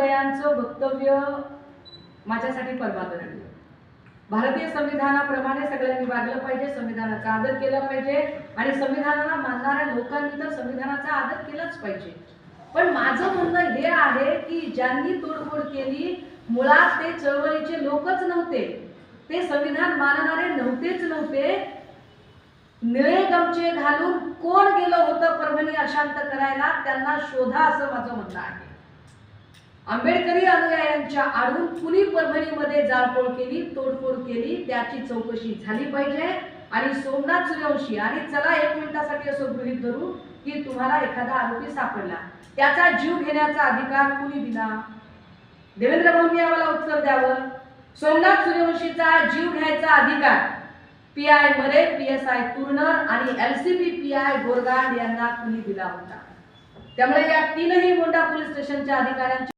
महोदयांचं वक्तव्य माझ्यासाठी परमादरणीय. भारतीय संविधानाप्रमाणे सगळ्यांनी वागलं पाहिजे, संविधानाचा आदर केला पाहिजे आणि संविधानाला मानणाऱ्या लोकांनी तर संविधानाचा आदर केलाच पाहिजे. पण माझं म्हणणं हे आहे की ज्यांनी तोडफोड केली मुळात ते चळवळीचे लोकच नव्हते, ते संविधान मानणारे नव्हते. निळे गमचे घालून कोण गेलं होतं परभणी अशांत करायला, त्यांना शोधा असं माझं म्हणणं आहे. आंबेडकरी अनुयायांच्या आडून कुणी परभणीमध्ये जाळपोळ केली, तोडफोड केली, त्याची चौकशी झाली पाहिजे. आणि सोमनाथ सूर्यवंशी आणि चला 1 मिनिटासाठी असं गृहीत धरू की तुम्हाला एखादा आरोपी सापडला, त्याचा जीव घेण्याचा अधिकार कुणी दिला? देवेंद्र भाऊंनी आम्हाला उत्तर द्यावं. सोमनाथ सूर्यवंशीचा जीव घ्यायचा अधिकार पीआय मरे, पीएसआय तुर्नर आणि एलसीबी पीआय गोरगाड यांना कुणी दिला होता? त्यामुळे या तीनही मोंढा पोलीस स्टेशनच्या अधिकाऱ्यांची